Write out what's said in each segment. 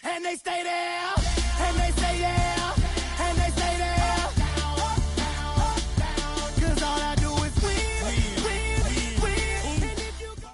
and they stay there, and they stay there, and they stay there. Cause all I do is win, win, win. And if you go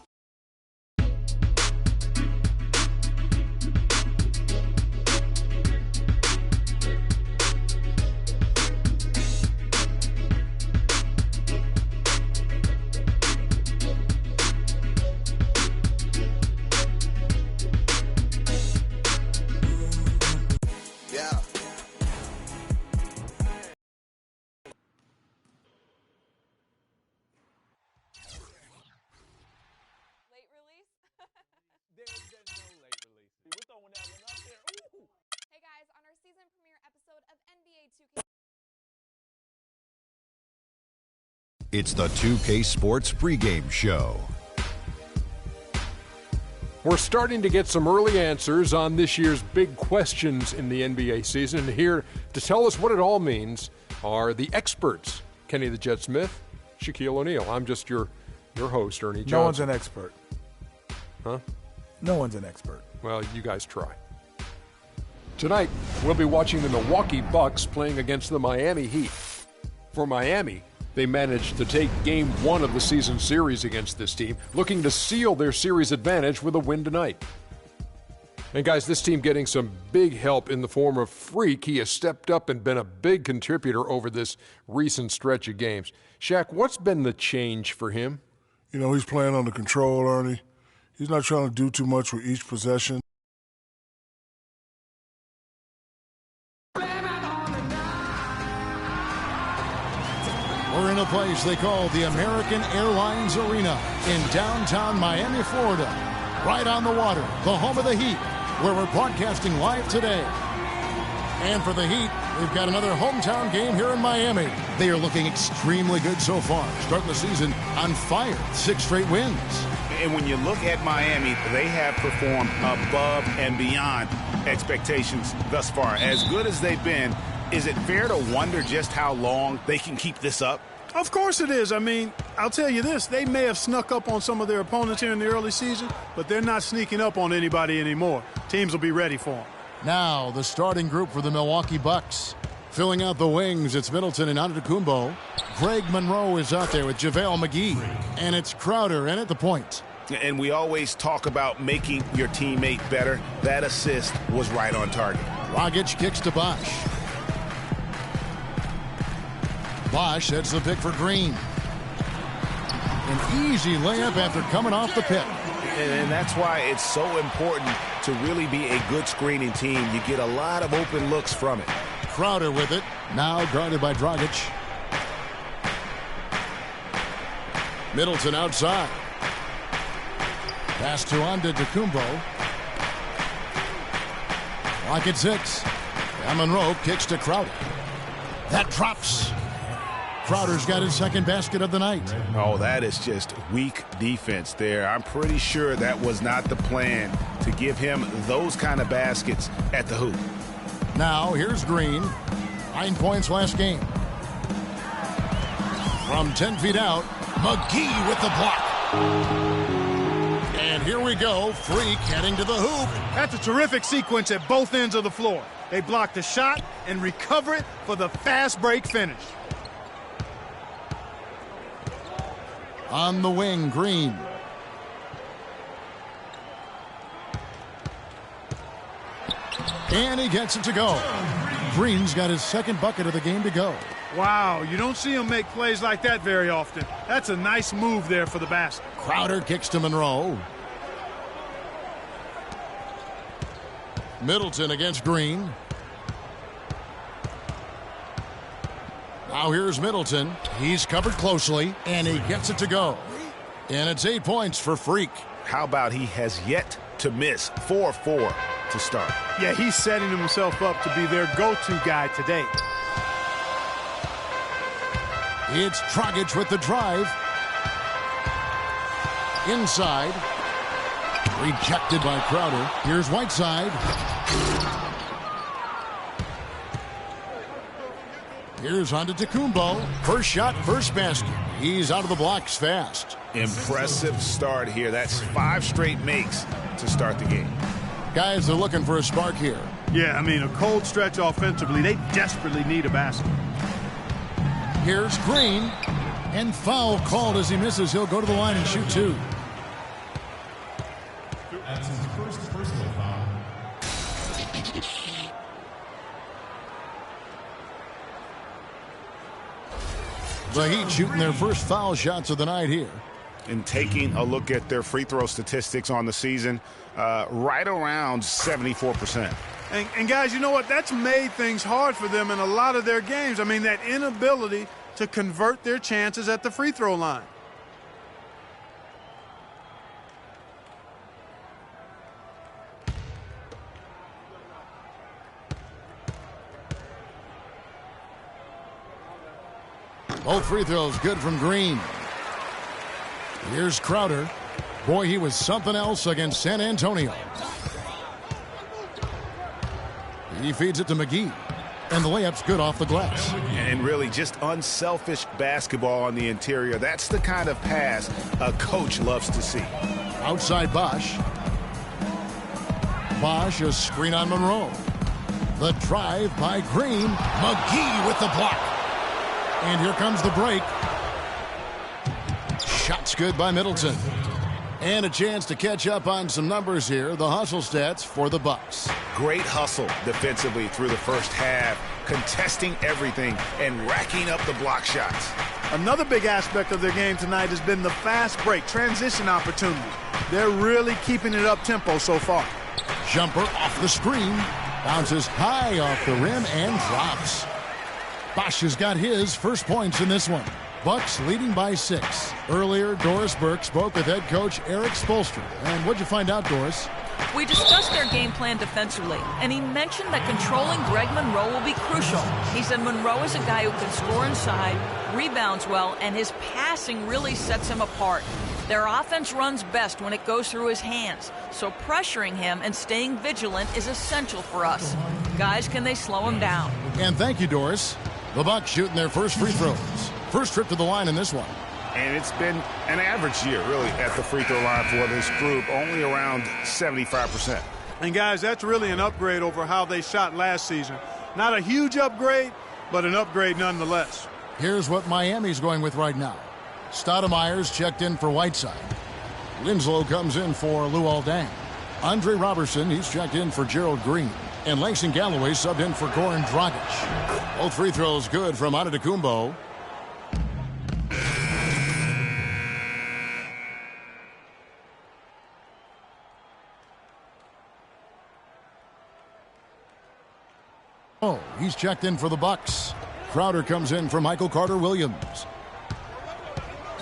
Hey guys, on our season premiere episode of NBA 2K. It's the 2K Sports pregame show. We're starting to get some early answers on this year's big questions in the NBA season. And here to tell us what it all means are the experts, Kenny the Jet Smith, Shaquille O'Neal. I'm just your host, Ernie Johnson. No one's an expert. Huh? No one's an expert. Well, you guys try. Tonight, we'll be watching the Milwaukee Bucks playing against the Miami Heat. For Miami, they managed to take Game 1 of the season series against this team, looking to seal their series advantage with a win tonight. And guys, this team getting some big help in the form of Freak. He has stepped up and been a big contributor over this recent stretch of games. Shaq, what's been the change for him? You know, he's playing under control, Ernie. He's not trying to do too much with each possession. We're in a place they call the American Airlines Arena in downtown Miami, Florida. Right on the water, the home of the Heat, where we're broadcasting live today. And for the Heat, we've got another hometown game here in Miami. They are looking extremely good so far, starting the season on fire, 6 straight wins. And when you look at Miami, they have performed above and beyond expectations thus far. As good as they've been, is it fair to wonder just how long they can keep this up? Of course it is. I mean, I'll tell you this. They may have snuck up on some of their opponents here in the early season, but they're not sneaking up on anybody anymore. Teams will be ready for them. Now, the starting group for the Milwaukee Bucks. Filling out the wings, it's Middleton and Antetokounmpo. Greg Monroe is out there with JaVale McGee. And it's Crowder in at the point. And we always talk about making your teammate better. That assist was right on target. Dragic kicks to Bosh. Bosh sets the pick for Green. An easy layup after coming off the pick. And that's why it's so important to really be a good screening team. You get a lot of open looks from it. Crowder with it. Now guarded by Dragic. Middleton outside. Pass to Antetokounmpo. Clock at 6. And Monroe kicks to Crowder. That drops. Crowder's got his second basket of the night. Oh, that is just weak defense there. I'm pretty sure that was not the plan to give him those kind of baskets at the hoop. Now, here's Green. 9 points last game. From 10 feet out, McGee with the block. And here we go, Freak heading to the hoop. That's a terrific sequence at both ends of the floor. They block the shot and recover it for the fast break finish. On the wing, Green. And he gets it to go. Green's got his second bucket of the game to go. Wow, you don't see him make plays like that very often. That's a nice move there for the basket. Crowder kicks to Monroe. Middleton against Green. Now here's Middleton. He's covered closely, and he gets it to go. And it's 8 points for Freak. How about he has yet to miss 4-4 to start? Yeah, he's setting himself up to be their go-to guy today. It's Dragic with the drive. Inside. Rejected by Crowder. Here's Whiteside. Here's Antetokounmpo. First shot, first basket. He's out of the blocks fast. Impressive start here. That's 5 straight makes to start the game. Guys are looking for a spark here. Yeah, I mean, a cold stretch offensively. They desperately need a basket. Here's Green. And foul called as he misses. He'll go to the line and shoot 2. That's his first personal foul. The Heat shooting their first foul shots of the night here. And taking a look at their free throw statistics on the season, right around 74%. And guys, you know what? That's made things hard for them in a lot of their games. I mean, that inability to convert their chances at the free throw line. Both free throws good from Green. Here's Crowder. Boy, he was something else against San Antonio. He feeds it to McGee. And the layup's good off the glass. And really just unselfish basketball on the interior. That's the kind of pass a coach loves to see. Outside Bosch. Bosch, a screen on Monroe. The drive by Green. McGee with the block. And here comes the break. Shots good by Middleton. And a chance to catch up on some numbers here. The hustle stats for the Bucks. Great hustle defensively through the first half, contesting everything and racking up the block shots. Another big aspect of their game tonight has been the fast break, transition opportunity. They're really keeping it up tempo so far. Jumper off the screen. Bounces high off the rim and drops. Bosch has got his first points in this one. Bucks leading by 6. Earlier, Doris Burke spoke with head coach Eric Spoelstra. And what'd you find out, Doris? We discussed their game plan defensively, and he mentioned that controlling Greg Monroe will be crucial. He said Monroe is a guy who can score inside, rebounds well, and his passing really sets him apart. Their offense runs best when it goes through his hands, so pressuring him and staying vigilant is essential for us. Guys, can they slow him down? And thank you, Doris. The Bucks shooting their first free throws. First trip to the line in this one. And it's been an average year, really, at the free throw line for this group, only around 75%. And, guys, that's really an upgrade over how they shot last season. Not a huge upgrade, but an upgrade nonetheless. Here's what Miami's going with right now. Stoudemire's checked in for Whiteside. Winslow comes in for Luol Deng. Andre Robertson, he's checked in for Gerald Green. And Langston Galloway subbed in for Goran Dragic. Both free throws good from Antetokounmpo. Oh, he's checked in for the Bucks. Crowder comes in for Michael Carter-Williams.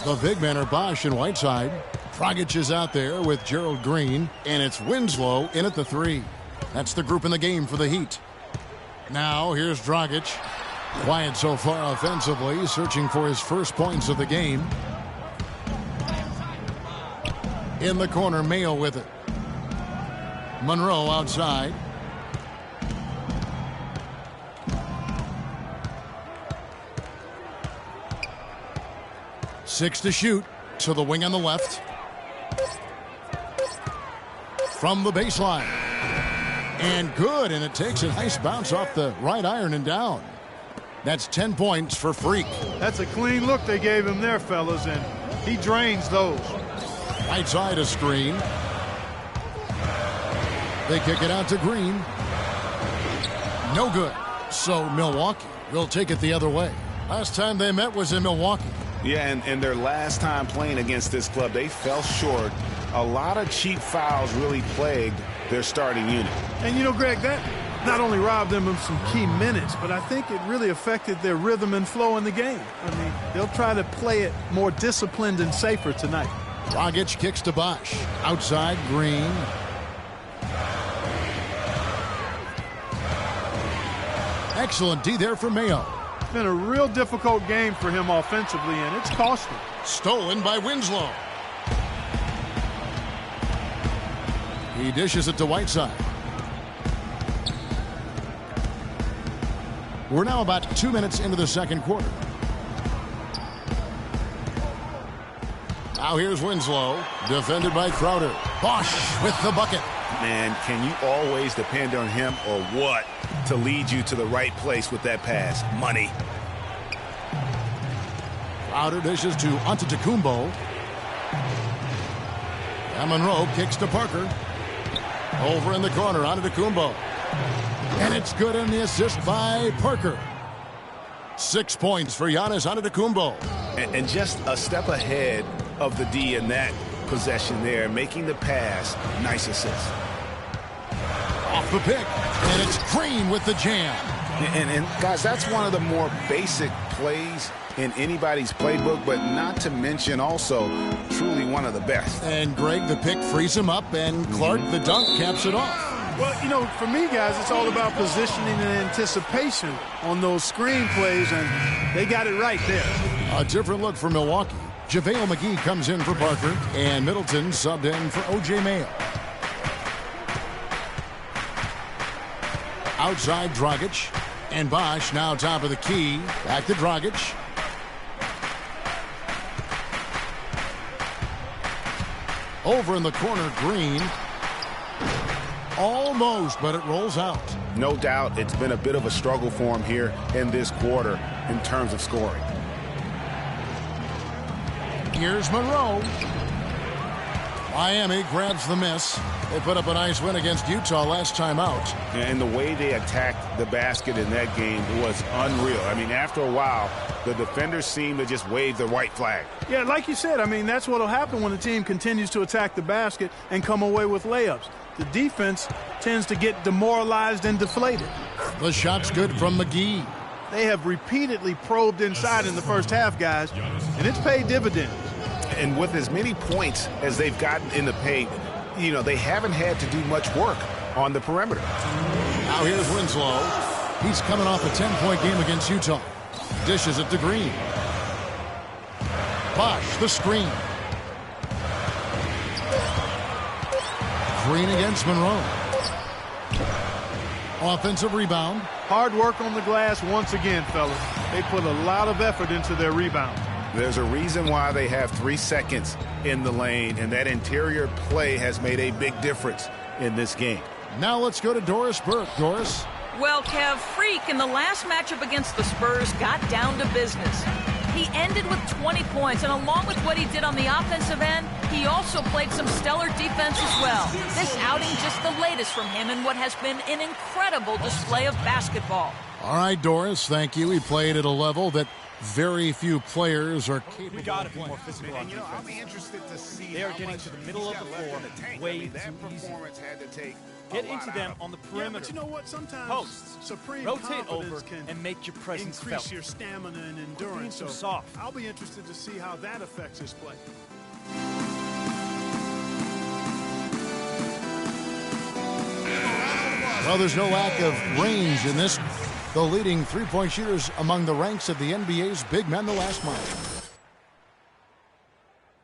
The big men are Bosch and Whiteside. Dragic is out there with Gerald Green, and it's Winslow in at the 3. That's the group in the game for the Heat. Now, here's Dragic. Quiet so far offensively, searching for his first points of the game. In the corner, Mayo with it. Monroe outside. Six to shoot. To the wing on the left. From the baseline. And good, and it takes a nice bounce off the right iron and down. That's 10 points for Freak. That's a clean look they gave him there, fellas, and he drains those. Right side a screen. They kick it out to Green. No good. So Milwaukee will take it the other way. Last time they met was in Milwaukee. Yeah, and their last time playing against this club, they fell short. A lot of cheap fouls really plagued their starting unit. And, you know, Greg, that not only robbed them of some key minutes, but I think it really affected their rhythm and flow in the game. I mean, they'll try to play it more disciplined and safer tonight. Dragic kicks to Bosch. Outside, Green. Excellent D there for Mayo. It's been a real difficult game for him offensively, and it's cost him. Stolen by Winslow. He dishes it to Whiteside. We're now about 2 minutes into the second quarter. Now here's Winslow, defended by Crowder. Bosch with the bucket. man. Can you always depend on him or what to lead you to the right place with that pass? Money. Crowder dishes to Antetokounmpo. And Monroe kicks to Parker. Over in the corner, Antetokounmpo. And it's good in the assist by Parker. 6 points for Giannis Antetokounmpo. And just a step ahead of the D in that possession there, making the pass. Nice assist. Off the pick. And it's Green with the jam. And guys, that's one of the more basic plays in anybody's playbook, but not to mention also truly one of the best. And Greg, the pick frees him up, and Clark, the dunk, caps it off. Well, you know, for me, guys, it's all about positioning and anticipation on those screen plays, and they got it right there. A different look for Milwaukee. JaVale McGee comes in for Parker, and Middleton subbed in for O.J. Mayo. Outside Dragic, and Bosch now top of the key. Back to Dragic. Over in the corner, Green. Almost, but it rolls out. No doubt it's been a bit of a struggle for him here in this quarter in terms of scoring. Here's Monroe. Miami grabs the miss. They put up a nice win against Utah last time out. And the way they attacked the basket in that game was unreal. I mean, after a while, the defenders seemed to just wave the white flag. Yeah, like you said, I mean, that's what will happen when the team continues to attack the basket and come away with layups. The defense tends to get demoralized and deflated. The shot's good from McGee. They have repeatedly probed inside in the first half, guys, and it's paid dividends. And with as many points as they've gotten in the paint, you know, they haven't had to do much work on the perimeter. Now here's Winslow. He's coming off a 10-point game against Utah. Dishes it to Green. Bosch, the screen. Green against Monroe. Offensive rebound. Hard work on the glass once again, fellas. They put a lot of effort into their rebound. There's a reason why they have 3 seconds in the lane, and that interior play has made a big difference in this game. Now let's go to Doris Burke. Doris. Well, Kev, Freak in the last matchup against the Spurs got down to business. He ended with 20 points, and along with what he did on the offensive end, he also played some stellar defense as well. This outing just the latest from him in what has been an incredible display of basketball. All right, Doris, thank you. He played at a level that very few players are capable We got to of be playing. more physical on defense. I'll be interested to see They are getting to the middle of the floor way too easy. Get into them on the perimeter. Yeah, but you know what? Sometimes Posts. supreme Rotate confidence over can and make your presence increase felt. your stamina and Being endurance. so So soft. I'll be interested to see how that affects his play. Well, there's no lack of range in this. The leading three-point shooters among the ranks of the NBA's big men the last month.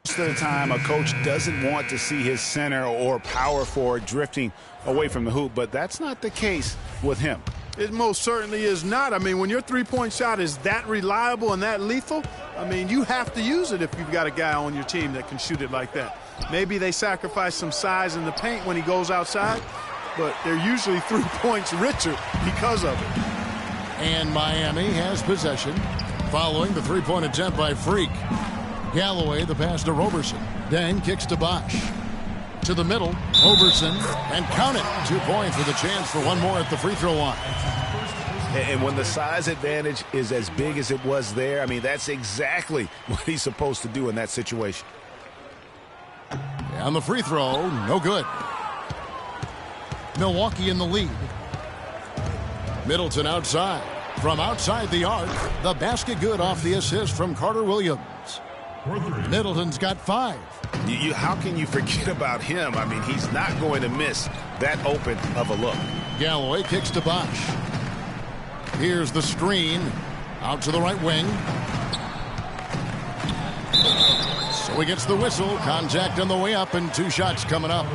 Most of the time, a coach doesn't want to see his center or power forward drifting away from the hoop, but that's not the case with him. It most certainly is not. I mean, when your three-point shot is that reliable and that lethal, I mean, you have to use it if you've got a guy on your team that can shoot it like that. Maybe they sacrifice some size in the paint when he goes outside, but they're usually 3 points richer because of it. And Miami has possession following the three-point attempt by Freak. Galloway, the pass to Roberson. Then kicks to Bosch. To the middle, Roberson, and count it. 2 points with a chance for one more at the free throw line. And when the size advantage is as big as it was there, I mean, that's exactly what he's supposed to do in that situation. And the free throw, no good. Milwaukee in the lead. Middleton outside. From outside the arc, the basket good off the assist from Carter Williams. Middleton's got 5. How can you forget about him? I mean, he's not going to miss that open of a look. Galloway kicks to Bosch. Here's the screen. Out to the right wing. So he gets the whistle. Contact on the way up and 2 shots coming up.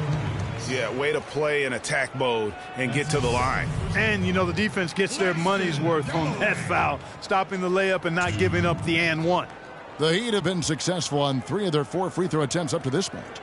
Yeah, way to play in attack mode and get to the line. And, you know, the defense gets their money's worth on that foul, stopping the layup and not giving up the and one. The Heat have been successful on 3 of their 4 free throw attempts up to this point.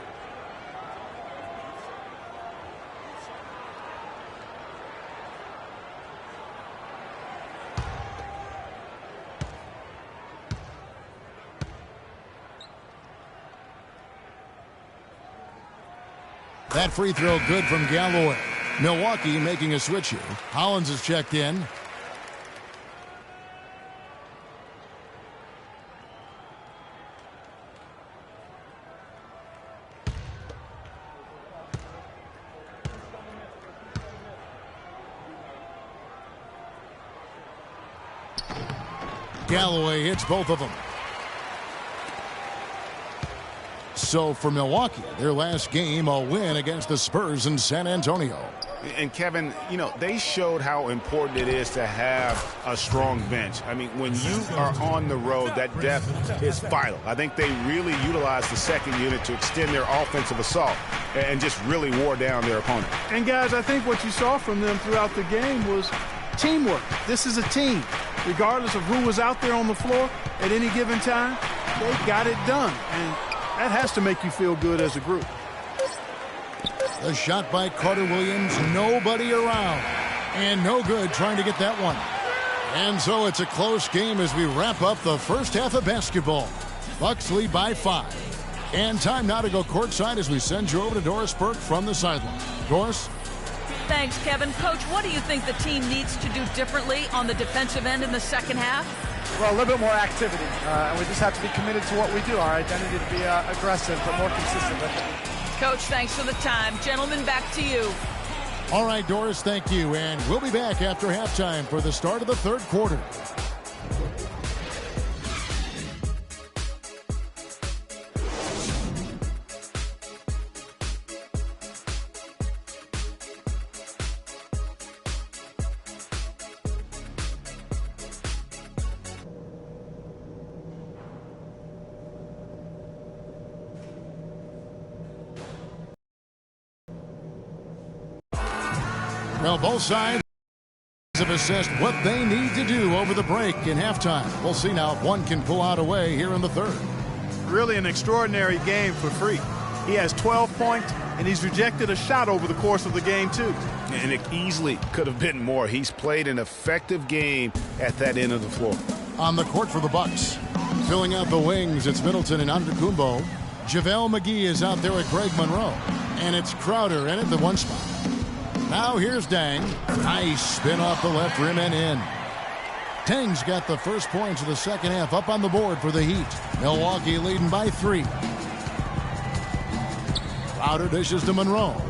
That free throw good from Galloway. Milwaukee making a switch here. Hollins is checked in. Galloway hits both of them. So for Milwaukee, their last game, a win against the Spurs in San Antonio. And Kevin, you know, they showed how important it is to have a strong bench. I mean, when you are on the road, that depth is vital. I think they really utilized the second unit to extend their offensive assault and just really wore down their opponent. And guys, I think what you saw from them throughout the game was teamwork. This is a team. Regardless of who was out there on the floor at any given time, they got it done. And that has to make you feel good as a group. The shot by Carter Williams, nobody around. And no good trying to get that one. And so it's a close game as we wrap up the first half of basketball. Bucks lead by 5. And time now to go courtside as we send you over to Doris Burke from the sideline. Doris? Thanks, Kevin. Coach, what do you think the team needs to do differently on the defensive end in the second half? Well, a little bit more activity. And we just have to be committed to what we do. Our identity to be aggressive, but more consistent with it. Coach, thanks for the time. Gentlemen, back to you. All right, Doris, thank you. And we'll be back after halftime for the start of the third quarter. Well, both sides have assessed what they need to do over the break in halftime. We'll see now if one can pull out a way here in the third. Really an extraordinary game for Free. He has 12 points, and he's rejected a shot over the course of the game, too. And it easily could have been more. He's played an effective game at that end of the floor. On the court for the Bucks. Filling out the wings, it's Middleton and Antetokounmpo. JaVale McGee is out there with Greg Monroe. And it's Crowder in at the one spot. Now here's Dang. Nice spin off the left rim and in. Dang's got the first points of the second half up on the board for the Heat. Milwaukee leading by 3. Crowder dishes to Monroe.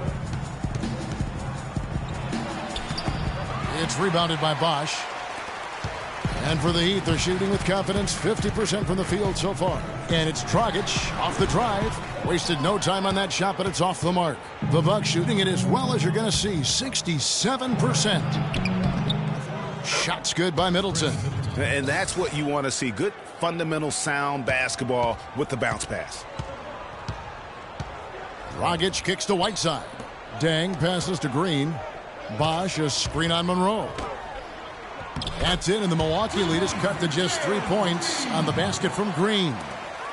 It's rebounded by Bosch. And for the Heat, they're shooting with confidence, 50% from the field so far. And it's Dragic off the drive. Wasted no time on that shot, but it's off the mark. The Bucks shooting it as well as you're going to see, 67%. Shots good by Middleton. And that's what you want to see. Good, fundamental, sound basketball with the bounce pass. Dragic kicks to Whiteside. Dang passes to Green. Bosch, a screen on Monroe. That's in, and the Milwaukee lead is cut to just 3 points on the basket from Green.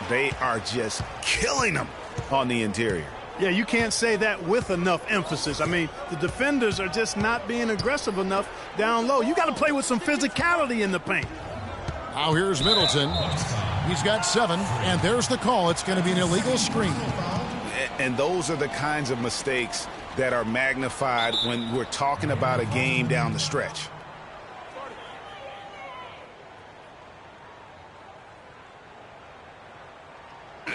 They are just killing them on the interior. Yeah, you can't say that with enough emphasis. I mean, the defenders are just not being aggressive enough down low. You got to play with some physicality in the paint. Now here's Middleton. He's got 7, and there's the call. It's going to be an illegal screen. And those are the kinds of mistakes that are magnified when we're talking about a game down the stretch.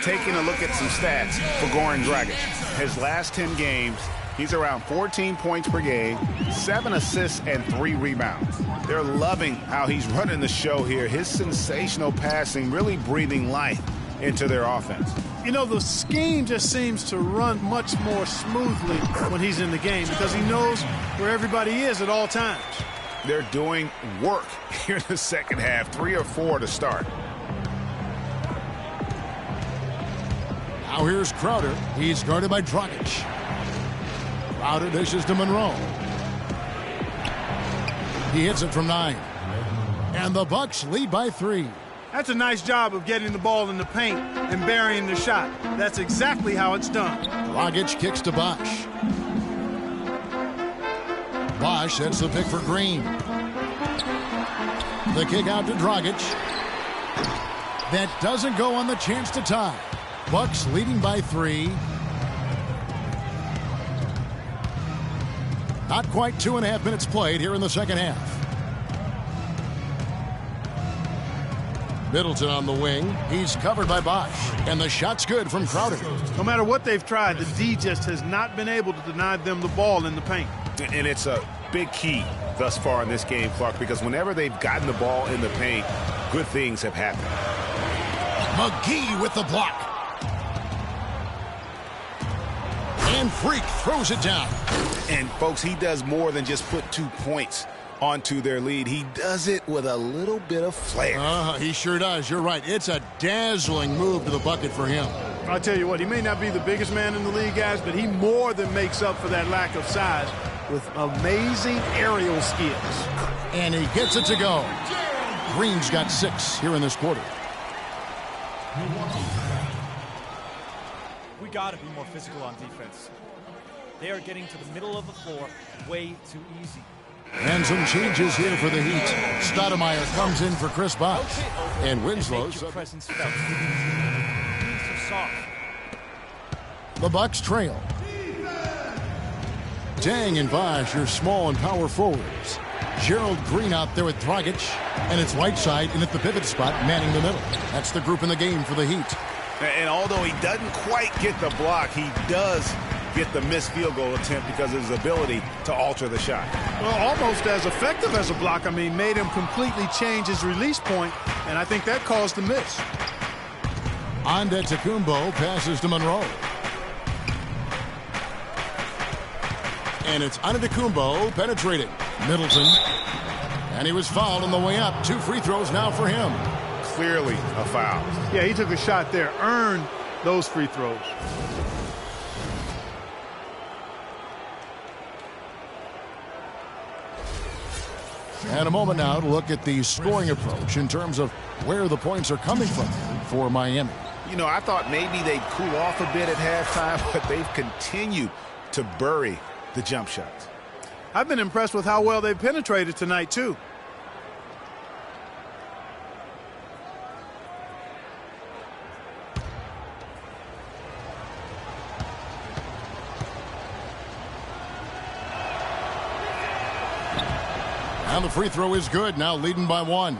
Taking a look at some stats for Goran Dragic. His last 10 games, he's around 14 points per game, 7 assists, and 3 rebounds. They're loving how he's running the show here. His sensational passing really breathing life into their offense. You know, the scheme just seems to run much more smoothly when he's in the game because he knows where everybody is at all times. They're doing work here in the second half, 3 or 4 to start. Now here's Crowder. He's guarded by Dragic. Crowder dishes to Monroe. He hits it from 9. And the Bucks lead by 3. That's a nice job of getting the ball in the paint and burying the shot. That's exactly how it's done. Dragic kicks to Bosch. Bosch sets the pick for Green. The kick out to Dragic. That doesn't go on the chance to tie. Bucks leading by 3. Not quite 2.5 minutes played here in the second half. Middleton on the wing. He's covered by Bosch. And the shot's good from Crowder. No matter what they've tried, the D just has not been able to deny them the ball in the paint. And it's a big key thus far in this game, Clark, because whenever they've gotten the ball in the paint, good things have happened. McGee with the block. And Freak throws it down. And, folks, he does more than just put 2 points onto their lead. He does it with a little bit of flair. He sure does. You're right. It's a dazzling move to the bucket for him. I'll tell you what, he may not be the biggest man in the league, guys, but he more than makes up for that lack of size with amazing aerial skills. And he gets it to go. Green's got 6 here in this quarter. We got to be more physical on defense. They are getting to the middle of the floor way too easy. And some changes here for the Heat. Stoudemire comes in for Chris Bosh. And Winslow's your presence felt. Soft. The Bucks trail. Dang and Bosh, your small and power forwards. Gerald Green out there with Dragic. And it's Whiteside in at the pivot spot, manning the middle. That's the group in the game for the Heat. And although he doesn't quite get the block, he does get the missed field goal attempt because of his ability to alter the shot. Well, almost as effective as a block. I mean, made him completely change his release point, and I think that caused the miss. Antetokounmpo passes to Monroe. And it's Antetokounmpo penetrating. Middleton. And he was fouled on the way up. 2 free throws now for him. Clearly a foul. Yeah, he took a shot there, earned those free throws. And a moment now to look at the scoring approach in terms of where the points are coming from for Miami. You know, I thought maybe they'd cool off a bit at halftime, but they've continued to bury the jump shots. I've been impressed with how well they've penetrated tonight, too. And the free throw is good, now leading by 1.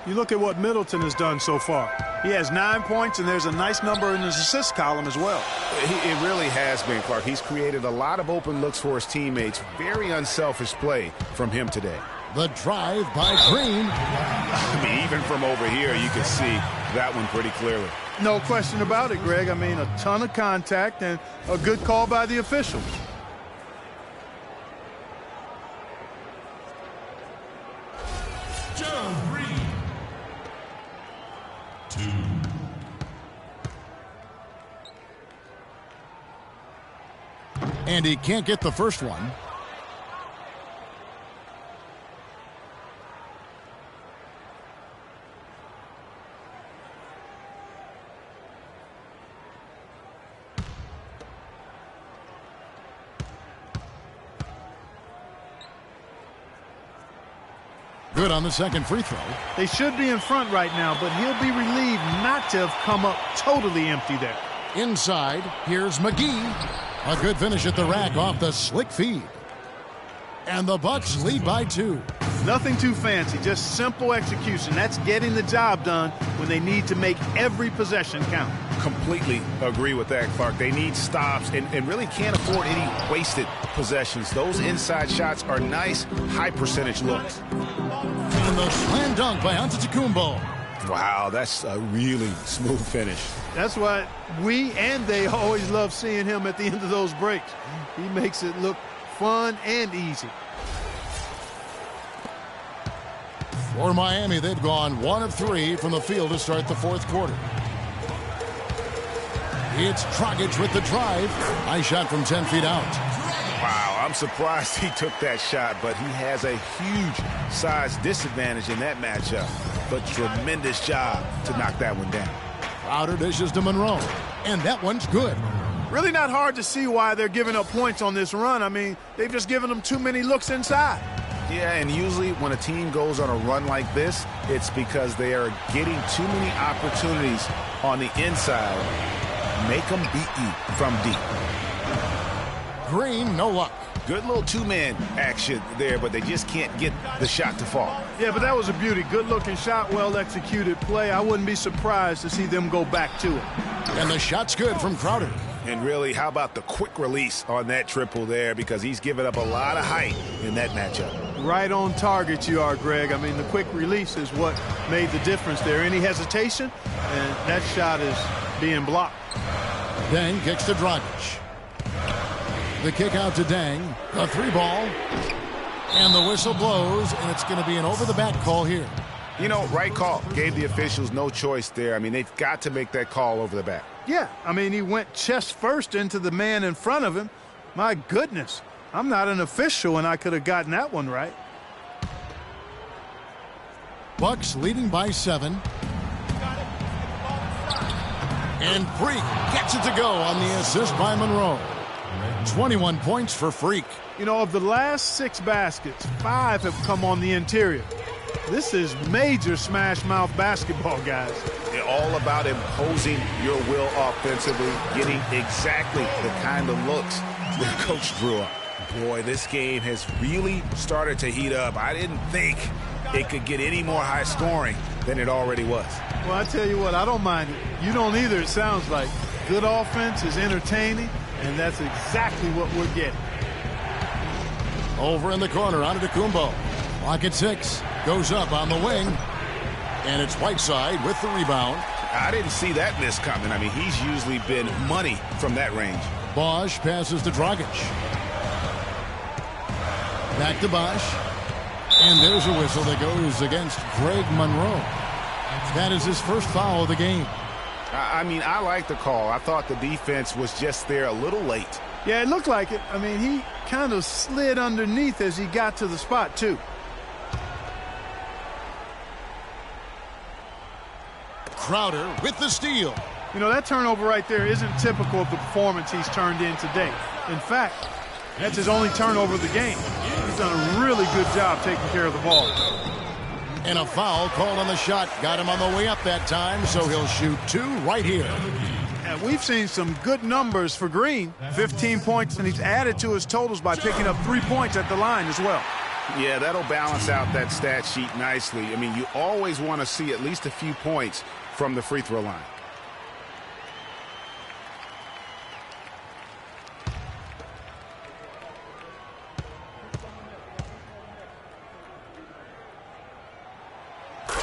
You look at what Middleton has done so far. He has 9 points, and there's a nice number in his assist column as well. It really has been, Clark. He's created a lot of open looks for his teammates. Very unselfish play from him today. The drive by Green. I mean, even from over here, you can see that one pretty clearly. No question about it, Greg. I mean, a ton of contact and a good call by the officials. And he can't get the first one. Good on the second free throw. They should be in front right now, but he'll be relieved not to have come up totally empty there. Inside, here's McGee. A good finish at the rack off the slick feed. And the Bucks lead by 2. Nothing too fancy, just simple execution. That's getting the job done when they need to make every possession count. Completely agree with that, Clark. They need stops and really can't afford any wasted possessions. Those inside shots are nice, high-percentage looks. And the slam dunk by Antetokounmpo. Wow, that's a really smooth finish. That's why we and they always love seeing him at the end of those breaks. He makes it look fun and easy. For Miami, they've gone 1 of 3 from the field to start the fourth quarter. It's Dragic with the drive. Nice shot from 10 feet out. Wow, I'm surprised he took that shot, but he has a huge size disadvantage in that matchup. But tremendous job to knock that one down. Crowder dishes to Monroe, and that one's good. Really not hard to see why they're giving up points on this run. I mean, they've just given them too many looks inside. Yeah, and usually when a team goes on a run like this, it's because they are getting too many opportunities on the inside. Make them beat you from deep. Green, no luck. Good little two-man action there, but they just can't get the shot to fall. Yeah, but that was a beauty. Good-looking shot, well-executed play. I wouldn't be surprised to see them go back to it. And the shot's good from Crowder. And really, how about the quick release on that triple there, because he's given up a lot of height in that matchup. Right on target you are, Greg. I mean, the quick release is what made the difference there. Any hesitation, and that shot is being blocked. Dang kicks to Dragic. The kick out to Dang. A 3-ball. And the whistle blows, and it's going to be an over-the-back call here. You know, right call. Gave the officials no choice there. I mean, they've got to make that call over the back. Yeah, I mean, he went chest first into the man in front of him. My goodness, I'm not an official, and I could have gotten that one right. Bucks leading by 7. And Freak gets it to go on the assist by Monroe. 21 points for Freak. You know, of the last 6 baskets, 5 have come on the interior. This is major smash-mouth basketball, guys. All about imposing your will offensively, getting exactly the kind of looks that Coach drew up. Boy, this game has really started to heat up. I didn't think it could get any more high scoring than it already was. Well, I tell you what, I don't mind it. You don't either, it sounds like. Good offense is entertaining, and that's exactly what we're getting. Over in the corner, Antetokounmpo. Clock at 6. Goes up on the wing. And it's Whiteside with the rebound. I didn't see that miss coming. I mean, he's usually been money from that range. Bosch passes to Dragic. Back to Bosch. And there's a whistle that goes against Greg Monroe. That is his first foul of the game. I mean, I like the call. I thought the defense was just there a little late. Yeah, it looked like it. I mean, he kind of slid underneath as he got to the spot, too. Crowder with the steal. You know, that turnover right there isn't typical of the performance he's turned in today. In fact, that's his only turnover of the game. He's done a really good job taking care of the ball. And a foul called on the shot. Got him on the way up that time, so he'll shoot 2 right here. And we've seen some good numbers for Green. 15 points, and he's added to his totals by picking up 3 points at the line as well. Yeah, that'll balance out that stat sheet nicely. I mean, you always want to see at least a few points from the free throw line.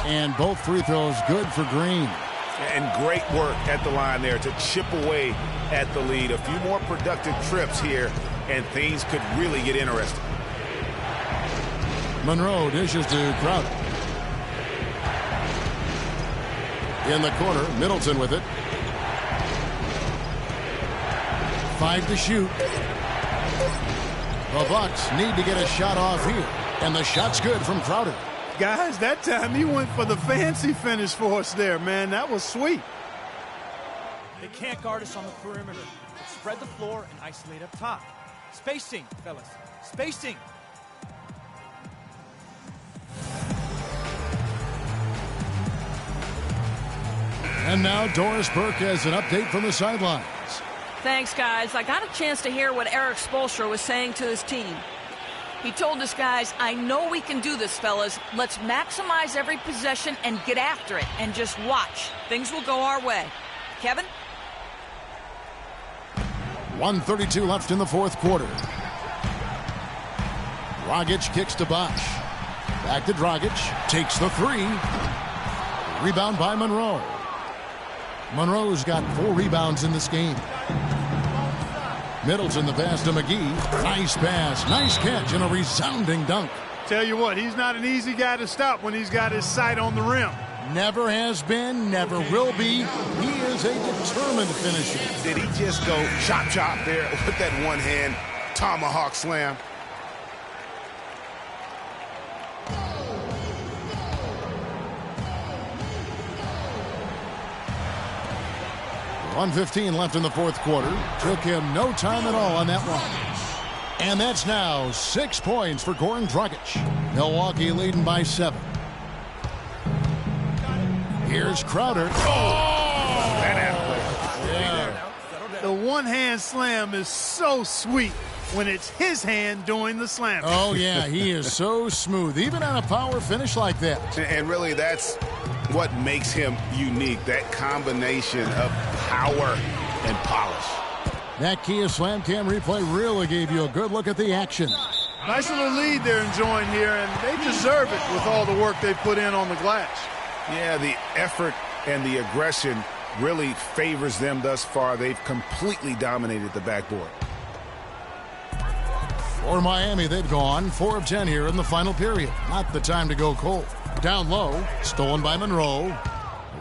And both free throws good for Green. And great work at the line there to chip away at the lead. A few more productive trips here, and things could really get interesting. Monroe dishes to Crowder. In the corner, Middleton with it. 5 to shoot. The Bucks need to get a shot off here. And the shot's good from Crowder. Guys, that time he went for the fancy finish for us there, man. That was sweet. They can't guard us on the perimeter. Let's spread the floor and isolate up top. Spacing, fellas. Spacing. And now Doris Burke has an update from the sidelines. Thanks, guys. I got a chance to hear what Eric Spoelstra was saying to his team. He told his guys, I know we can do this, fellas. Let's maximize every possession and get after it and just watch. Things will go our way. Kevin? 1:32 left in the fourth quarter. Dragic kicks to Bosch. Back to Dragic. Takes the 3. Rebound by Monroe. Monroe's got 4 rebounds in this game. Middleton the pass to McGee. Nice pass, nice catch, and a resounding dunk. Tell you what, he's not an easy guy to stop when he's got his sight on the rim. Never has been, never will be. He is a determined finisher. Did he just go chop chop there with that one hand tomahawk slam? .115 left in the fourth quarter. Took him no time at all on that one. And that's now 6 points for Goran Dragic. Milwaukee leading by 7. Here's Crowder. That athlete. The one-hand slam is so sweet. when it's his hand doing the slam. Oh, yeah, he is so smooth, even on a power finish like that. And really, that's what makes him unique, that combination of power and polish. That Kia Slam Cam replay really gave you a good look at the action. Nice little lead they're enjoying here, and they deserve it with all the work they put in on the glass. Yeah, the effort and the aggression really favors them thus far. They've completely dominated the backboard. For Miami, they've gone 4 of 10 here in the final period. Not the time to go cold. Down low, stolen by Monroe.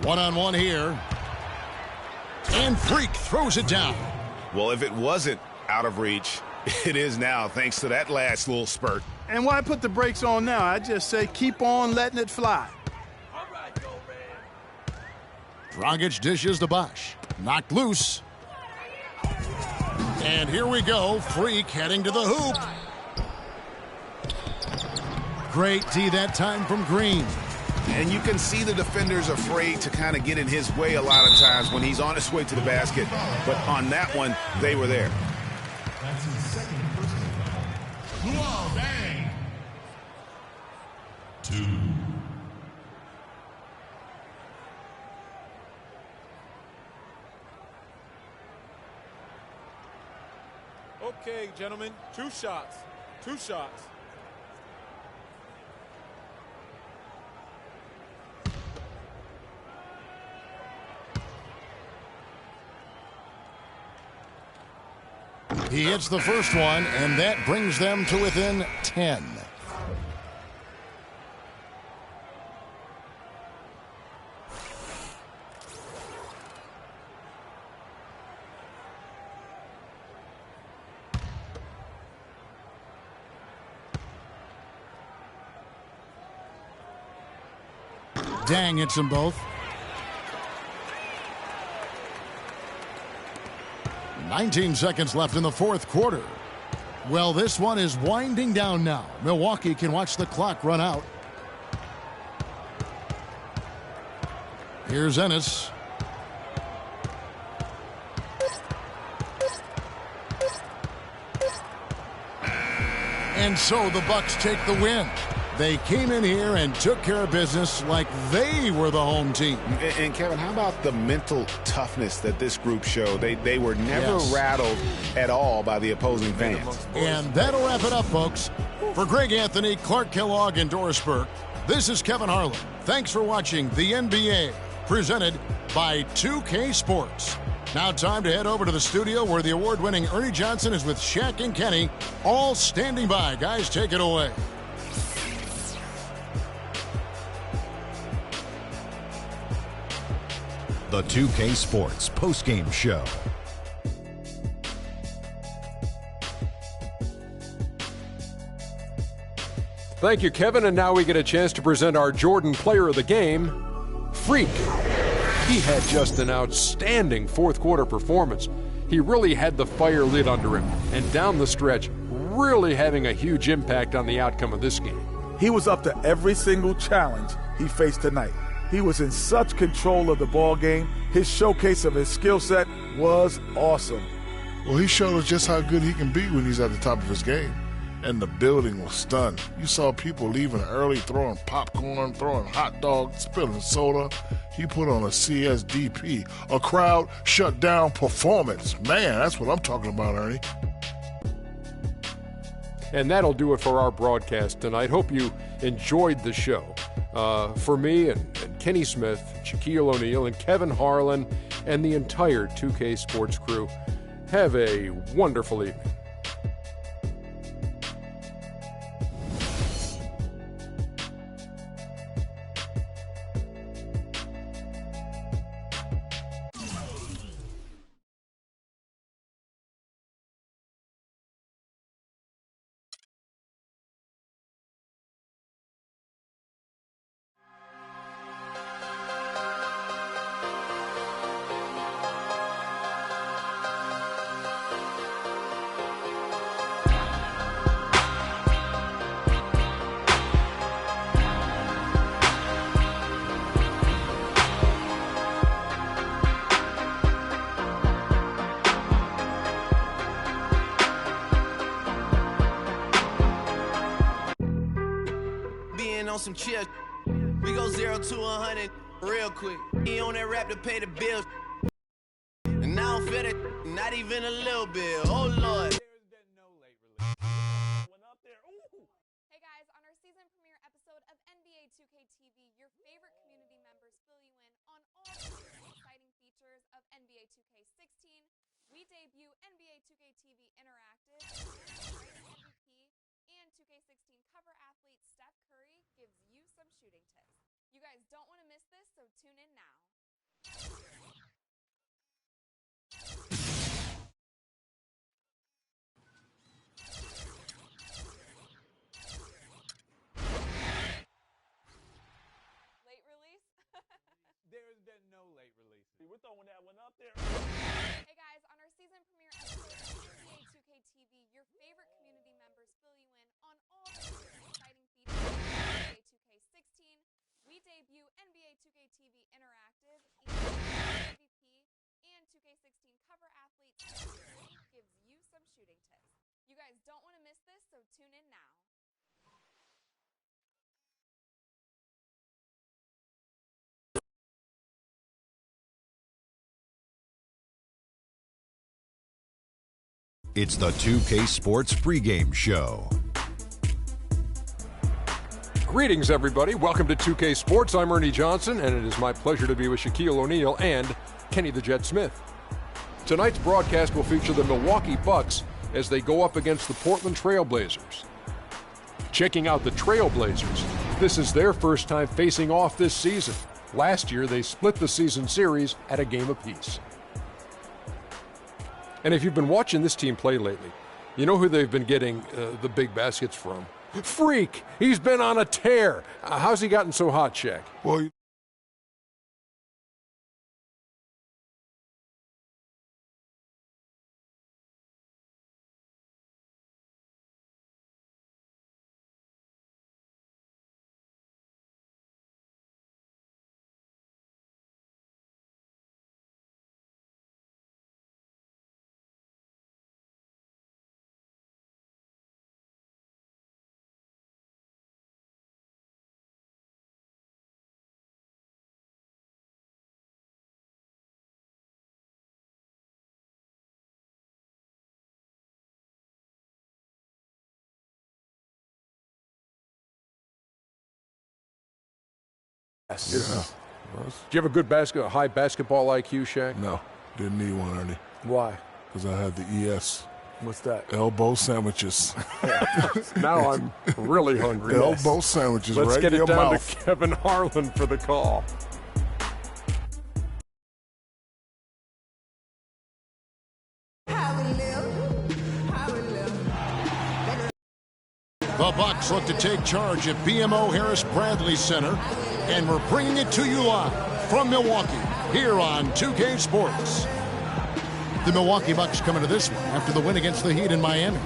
One-on-one here. And Freak throws it down. Well, if it wasn't out of reach, it is now, thanks to that last little spurt. And why put the brakes on now? I just say keep on letting it fly. Dragic dishes to Bosch. Knocked loose. And here we go. Freak heading to the hoop. Great D that time from Green. And you can see the defender's afraid to kind of get in his way a lot of times when he's on his way to the basket. But on that one, they were there. That's his second personal foul. Whoa, bang! 2. Okay, gentlemen, 2 shots. 2 shots. He hits the first one, and that brings them to within 10. Dang hits them both. 19 seconds left in the fourth quarter. Well, this one is winding down now. Milwaukee can watch the clock run out. Here's Ennis. And so the Bucks take the win. They came in here and took care of business like they were the home team. And Kevin, how about the mental toughness that this group showed? They were never rattled at all by the opposing fans. And that'll wrap it up, folks. For Greg Anthony, Clark Kellogg, and Doris Burke, this is Kevin Harlan. Thanks for watching the NBA, presented by 2K Sports. Now time to head over to the studio where the award-winning Ernie Johnson is with Shaq and Kenny, all standing by. Guys, take it away. The 2K Sports postgame show. Thank you, Kevin. And now we get a chance to present our Jordan Player of the Game, Freak. He had just an outstanding fourth quarter performance. He really had the fire lit under him, and down the stretch, really having a huge impact on the outcome of this game. He was up to every single challenge he faced tonight. He was in such control of the ball game. His showcase of his skill set was awesome. Well, he showed us just how good he can be when he's at the top of his game. And the building was stunned. You saw people leaving early, throwing popcorn, throwing hot dogs, spilling soda. He put on a CSDP, a crowd shut down performance. Man, that's what I'm talking about, Ernie. And that'll do it for our broadcast tonight. Hope you enjoyed the show. For me and Kenny Smith, Shaquille O'Neal, and Kevin Harlan, and the entire 2K Sports crew, have a wonderful evening. on some chill. We go 0 to 100 real quick. He on that rap to pay the bills. And I don't feel it, not even a little bit. Oh, Lord. Hey guys, on our season premiere episode of NBA 2K TV, your favorite community members fill you in on all the exciting features of NBA 2K16. We debut NBA 2K TV Interactive, MVP, and 2K16 cover athlete Steph Curry gives you some shooting tips. You guys don't want to miss this, so tune in now. Late release? There's been no late release. We're throwing that one up there. Hey guys, on our season premiere episode of NBA 2K TV, your favorite community members fill you in on all the exciting features of NBA 2K16. We debut NBA 2K TV Interactive, MVP, and 2K16 cover athlete Steph Curry gives you some shooting tips. You guys don't want to miss this, so tune in now. It's the 2K Sports pregame show. Greetings, everybody. Welcome to 2K Sports. I'm Ernie Johnson, and it is my pleasure to be with Shaquille O'Neal and Kenny the Jet Smith. Tonight's broadcast will feature the Milwaukee Bucks as they go up against the Portland Trail Blazers. Checking out the Trail Blazers, this is their first time facing off this season. Last year, they split the season series at a game apiece. And if you've been watching this team play lately, you know who they've been getting the big baskets from. Freak! He's been on a tear. How's he gotten so hot, Shaq? Well, Yeah. Do you have a good high basketball IQ, Shaq? No, didn't need one, Ernie. Why? Because I had the ES. What's that? Elbow sandwiches. Now I'm really hungry. Elbow sandwiches. Let's right get in it your down mouth. to Kevin Harlan for the call. The Bucks look to take charge at BMO Harris Bradley Center, and we're bringing it to you live from Milwaukee here on 2K Sports. The Milwaukee Bucks come into this one after the win against the Heat in Miami.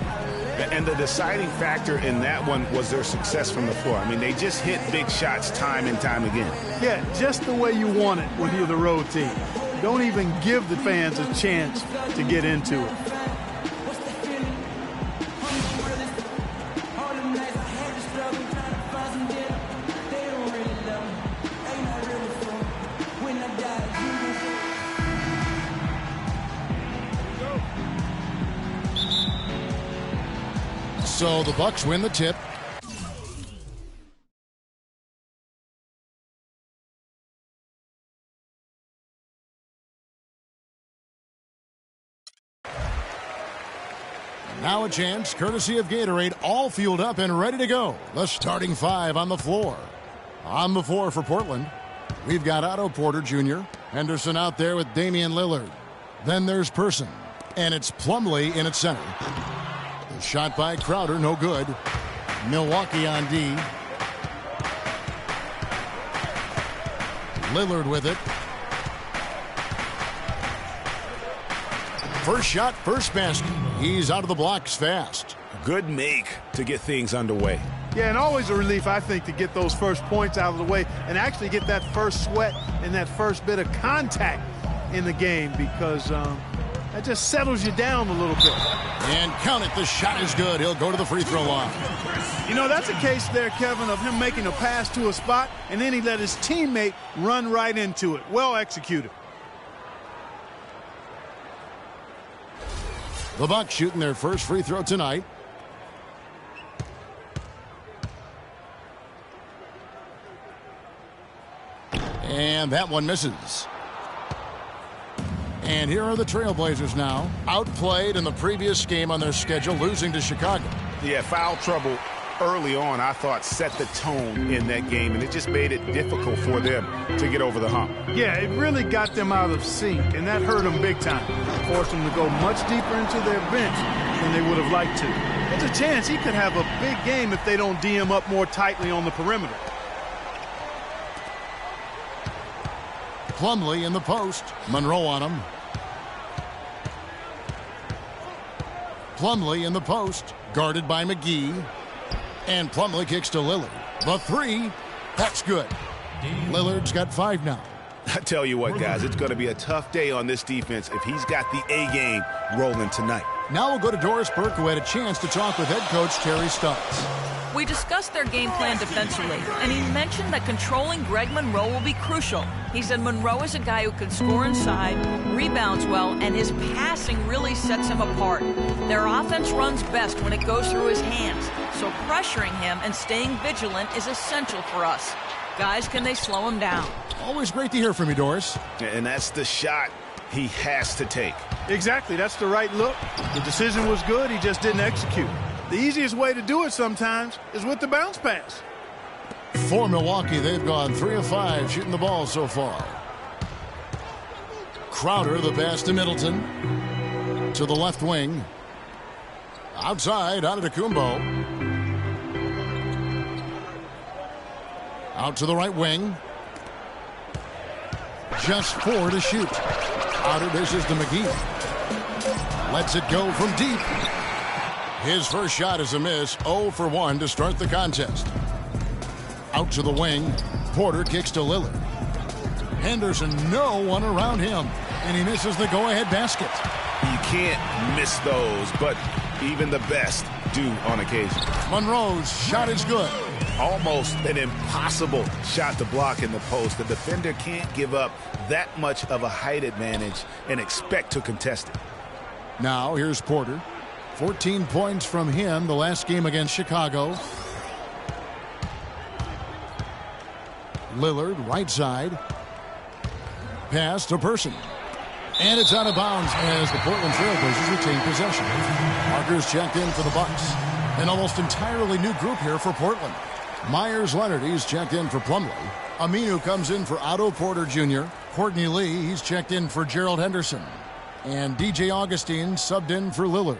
And the deciding factor in that one was their success from the floor. I mean, they just hit big shots time and time again. Yeah, just the way you want it when you're the road team. Don't even give the fans a chance to get into it. So the Bucks win the tip. Now a chance, courtesy of Gatorade, all fueled up and ready to go. The starting five on the floor. On the floor for Portland, we've got Otto Porter Jr., Henderson out there with Damian Lillard. Then there's Person, and it's Plumlee in its center. The shot by Crowder, no good. Milwaukee on D. Lillard with it. First shot, first basket. He's out of the blocks fast. Good make to get things underway. Yeah, and always a relief, I think, to get those first points out of the way and actually get that first sweat and that first bit of contact in the game, because that just settles you down a little bit. And count it, the shot is good. He'll go to the free throw line. You know, that's a case there, Kevin, of him making a pass to a spot, and then he let his teammate run right into it. Well executed. The Bucks shooting their first free throw tonight. And that one misses. And here are the Trailblazers now. Outplayed in the previous game on their schedule, losing to Chicago. Yeah, foul trouble early on, I thought, set the tone in that game, and it just made it difficult for them to get over the hump. Yeah, it really got them out of sync, and that hurt them big time. Forced them to go much deeper into their bench than they would have liked to. There's a chance he could have a big game if they don't D him up more tightly on the perimeter. Plumlee in the post. Monroe on him. Plumlee in the post. Guarded by McGee. And Plumlee kicks to Lillard. The three. That's good. Lillard's got 5 now. I tell you what, guys, it's going to be a tough day on this defense if he's got the A game rolling tonight. Now we'll go to Doris Burke, who had a chance to talk with head coach Terry Stotts. We discussed their game plan defensively, and he mentioned that controlling Greg Monroe will be crucial. He said Monroe is a guy who can score inside, rebounds well, and his passing really sets him apart. Their offense runs best when it goes through his hands, so pressuring him and staying vigilant is essential for us. Guys, can they slow him down? Always great to hear from you, Doris. And that's the shot he has to take. Exactly, that's the right look. The decision was good, he just didn't execute. The easiest way to do it sometimes is with the bounce pass. For Milwaukee, they've gone 3 of 5 shooting the ball so far. Crowder, the pass to Middleton. To the left wing. Outside, Antetokounmpo. Out to the right wing. Just 4 to shoot. Outer dishes to McGee. Lets it go from deep. His first shot is a miss. 0 for 1 to start the contest. Out to the wing. Porter kicks to Lillard. Henderson, no one around him. And he misses the go-ahead basket. You can't miss those, but even the best do on occasion. Monroe's shot is good. Almost an impossible shot to block in the post. The defender can't give up that much of a height advantage and expect to contest it. Now here's Porter. 14 points from him the last game against Chicago. Lillard, right side. Pass to Person. And it's out of bounds as the Portland Trailblazers retain possession. Markers checked in for the Bucks. An almost entirely new group here for Portland. Myers Leonard, he's checked in for Plumlee. Aminu comes in for Otto Porter Jr. Courtney Lee, he's checked in for Gerald Henderson. And DJ Augustine subbed in for Lillard.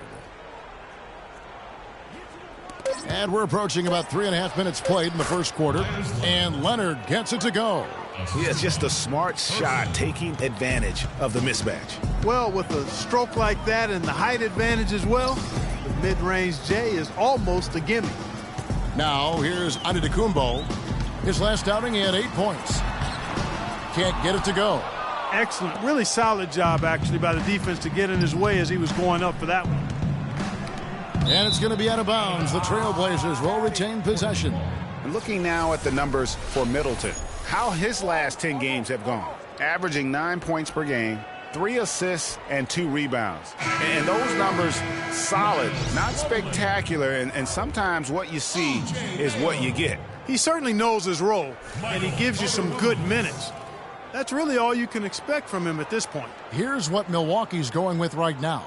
And we're approaching about 3.5 minutes played in the first quarter. And Leonard gets it to go. Yeah, it's just a smart shot taking advantage of the mismatch. Well, with a stroke like that and the height advantage as well, the mid-range J is almost a gimme. Now here's Antetokounmpo. His last outing, he had 8 points. Can't get it to go. Excellent. Really solid job, actually, by the defense to get in his way as he was going up for that one. And it's going to be out of bounds. The Trailblazers will retain possession. And looking now at the numbers for Middleton, how his last 10 games have gone. Averaging 9 points per game, 3 assists, and 2 rebounds. And those numbers, solid, not spectacular, and sometimes what you see is what you get. He certainly knows his role, and he gives you some good minutes. That's really all you can expect from him at this point. Here's what Milwaukee's going with right now.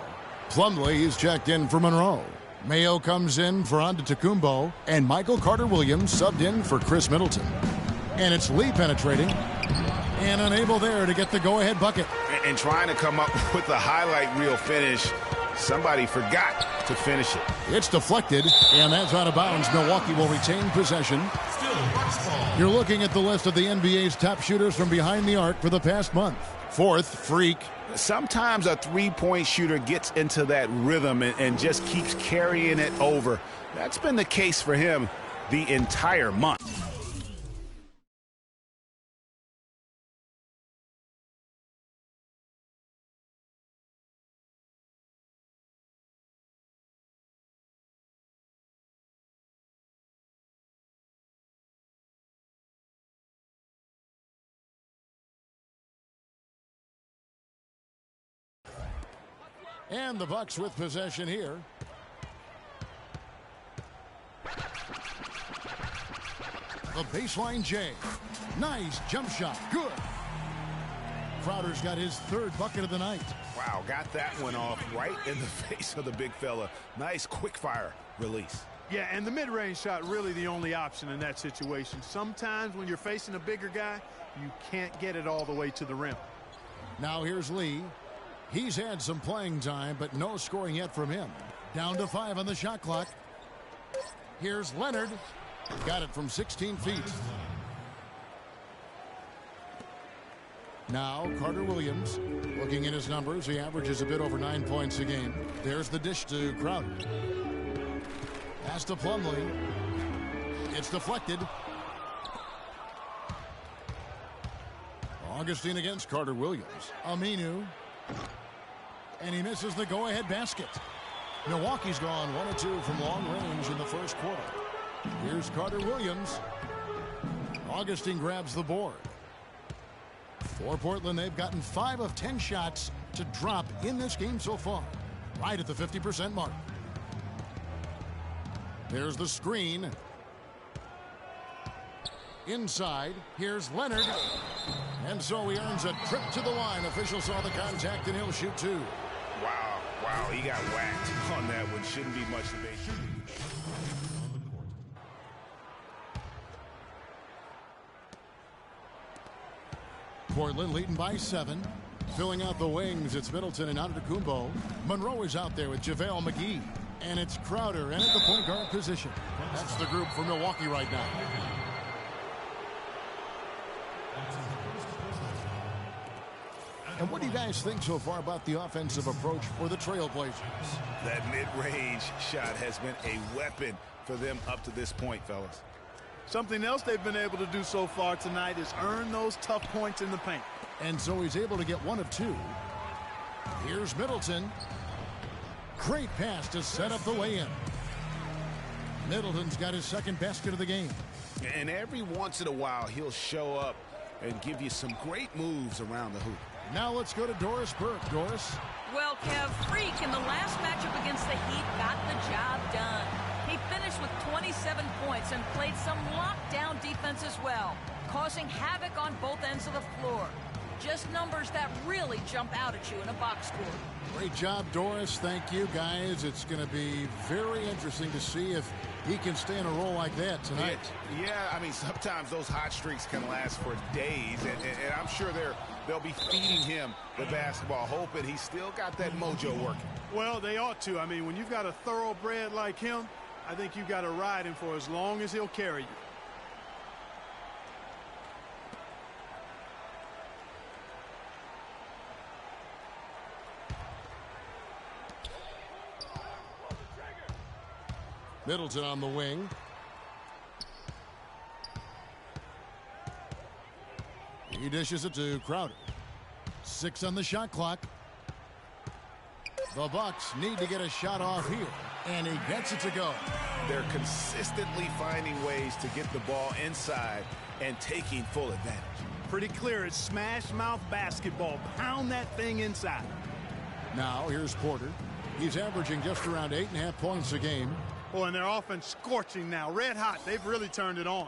Plumlee is checked in for Monroe. Mayo comes in for Antetokounmpo, and Michael Carter-Williams subbed in for Chris Middleton. And it's Lee penetrating, and unable there to get the go-ahead bucket. And trying to come up with the highlight reel finish, somebody forgot to finish it. It's deflected, and that's out of bounds. Milwaukee will retain possession. You're looking at the list of the NBA's top shooters from behind the arc for the past month. 4th, Freak. Sometimes a three-point shooter gets into that rhythm and just keeps carrying it over. That's been the case for him the entire month. And the Bucks with possession here. The baseline J. Nice jump shot. Good. Crowder's got his third bucket of the night. Wow, got that one off right in the face of the big fella. Nice quick fire release. Yeah, and the mid-range shot really the only option in that situation. Sometimes when you're facing a bigger guy, you can't get it all the way to the rim. Now here's Lee. He's had some playing time, but no scoring yet from him. Down to 5 on the shot clock. Here's Leonard. Got it from 16 feet. Now Carter Williams. Looking at his numbers, he averages a bit over 9 points a game. There's the dish to Crowder. Pass to Plumlee. It's deflected. Augustine against Carter Williams. Aminu. And he misses the go-ahead basket. Milwaukee's gone 1 of 2 from long range in the first quarter. Here's Carter Williams. Augustine grabs the board. For Portland, they've gotten 5 of 10 shots to drop in this game so far. Right at the 50% mark. There's the screen. Inside, here's Leonard. And so he earns a trip to the line. Official saw the contact and he'll shoot 2. Wow, he got whacked on that one. Shouldn't be much debate. Portland leading by 7. Filling out the wings, it's Middleton and Antetokounmpo. Monroe is out there with JaVale McGee. And it's Crowder and at the point guard position. That's the group for Milwaukee right now. And what do you guys think so far about the offensive approach for the Trailblazers? That mid-range shot has been a weapon for them up to this point, fellas. Something else they've been able to do so far tonight is earn those tough points in the paint. And so he's able to get 1 of 2. Here's Middleton. Great pass to set up the way-in. Middleton's got his second basket of the game. And every once in a while, he'll show up and give you some great moves around the hoop. Now let's go to Doris Burke. Doris? Well, Kev, Freak in the last matchup against the Heat got the job done. He finished with 27 points and played some lockdown defense as well, causing havoc on both ends of the floor. Just numbers that really jump out at you in a box score. Great job, Doris. Thank you, guys. It's going to be very interesting to see if he can stay in a role like that tonight. Yeah, I mean, sometimes those hot streaks can last for days, and I'm sure they'll be feeding him the basketball, hoping he's still got that mojo working. Well, they ought to. I mean, when you've got a thoroughbred like him, I think you've got to ride him for as long as he'll carry you. Middleton on the wing. He dishes it to Crowder. 6 on the shot clock. The Bucks need to get a shot off here, and he gets it to go. They're consistently finding ways to get the ball inside and taking full advantage. Pretty clear. It's smash mouth basketball. Pound that thing inside. Now here's Porter. He's averaging just around 8.5 points a game. Oh, and their offense scorching now. Red hot. They've really turned it on.